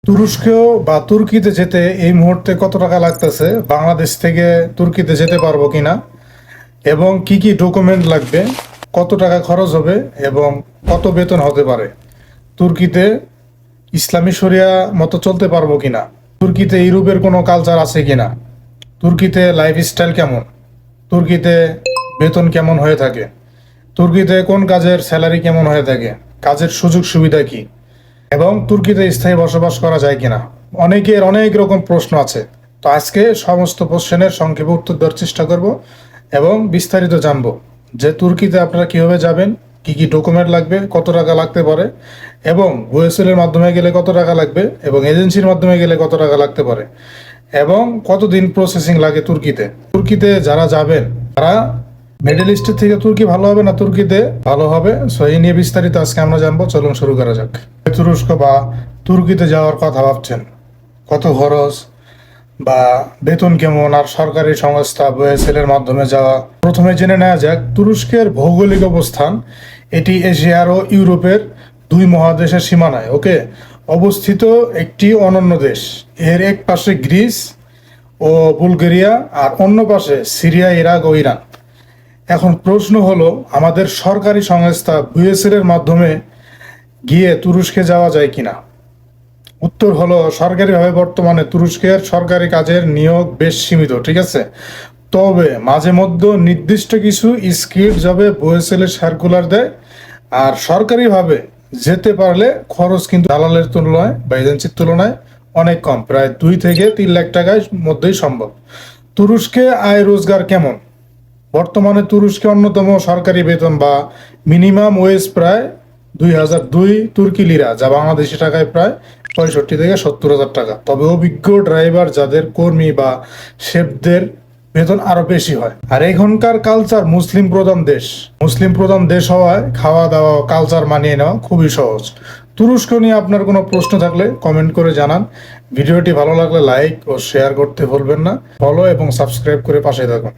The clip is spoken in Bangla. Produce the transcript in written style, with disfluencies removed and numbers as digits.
তুরস্কেও বা তুর্কিতে যেতে এই মুহূর্তে কত টাকা লাগতেছে, বাংলাদেশ থেকে তুর্কিতে যেতে পারবো কিনা, এবং কি কি ডকুমেন্ট লাগবে, কত টাকা খরচ হবে এবং কত বেতন হতে পারে, তুর্কিতে ইসলামী শরিয়া মতো চলতে পারবো কিনা, তুর্কিতে ইউরোপের কোনো কালচার আছে কিনা, তুর্কিতে লাইফস্টাইল কেমন, তুর্কিতে বেতন কেমন হয়ে থাকে, তুর্কিতে কোন কাজের স্যালারি কেমন হয়ে থাকে, কাজের সুযোগ সুবিধা কি, এবং তুর্কিতে স্থায়ী বসবাস করা যায় কিনা। অনেকের অনেক রকম প্রশ্ন আছে। তো আজকে সমস্ত প্রশ্নের সংক্ষেপে উত্তর দেওয়ার চেষ্টা করব এবং বিস্তারিত জানবো যে তুর্কিতে আপনারা কিভাবে যাবেন, কি কি ডকুমেন্ট লাগবে, কত টাকা লাগতে পারে, এবং ওয়েসেল এর মাধ্যমে গেলে কত টাকা লাগবে, এবং এজেন্সির মাধ্যমে গেলে কত টাকা লাগতে পারে, এবং কতদিন প্রসেসিং লাগে তুর্কিতে। তুর্কিতে যারা যাবেন তারা মিডল ইস্টের থেকে তুর্কি ভালো হবে না তুর্কিতে ভালো হবে, সো এই নিয়ে বিস্তারিত আজকে আমরা জানবো। চলুন শুরু করা যাক। তুরস্ক বা তুর্কিতে যাওয়ার কথা ভাবছেন, কত খরচ বা বেতন কেমন, আর সরকারি সংস্থা ওয়েসেলের মাধ্যমে যাওয়া। প্রথমে জেনে নেওয়া যাক তুরস্কের ভৌগোলিক অবস্থান। এটি এশিয়ার ও ইউরোপের দুই মহাদেশের সীমানায় অবস্থিত একটি অনন্য দেশ। এর এক পাশে গ্রিস ও বুলগেরিয়া আর অন্য পাশে সিরিয়া, ইরাক ও ইরান। এখন প্রশ্ন হলো, আমাদের সরকারি সংস্থা ওয়েসেল এর মাধ্যমে গিয়ে তুরস্কে যাওয়া যায় কিনা। উত্তর হলো, সরকারিভাবে বর্তমানে তুরস্কের সরকারি কাজের নিয়োগ বেশ সীমিত, ঠিক আছে। তবে মাঝে মধ্যে নির্দিষ্ট কিছু স্কিল জবে ওয়েসেলের সার্কুলার দেয়। আর সরকারিভাবে যেতে পারলে খরচ কিন্তু দালালের তুলনায় বা এজেন্সির তুলনায় অনেক কম, প্রায় 2 থেকে 3 লাখ টাকার মধ্যেই সম্ভব। তুরস্কে আয় রোজগার কেমন। বর্তমানে তুরস্কে অন্যতম সরকারি বেতন বা মিনিমাম ওয়েজ প্রায় 2002 তুর্কি লিরা, যা বাংলাদেশি টাকায় প্রায় 65 থেকে 70 হাজার টাকা। তবে অভিজ্ঞ ড্রাইভার, যাদের কর্মী বা শেফদের বেতন আরো বেশি হয়। আর এখানকার কালচার মুসলিম প্রধান দেশ হওয়ায় খাওয়া দাওয়া কালচার মানিয়ে নেওয়া খুবই সহজ। তুরস্ক নিয়ে আপনার কোনো প্রশ্ন থাকলে কমেন্ট করে জানান। ভিডিওটি ভালো লাগলে লাইক ও শেয়ার করতে ভুলবেন না। ফলো এবং সাবস্ক্রাইব করে পাশে থাকুন।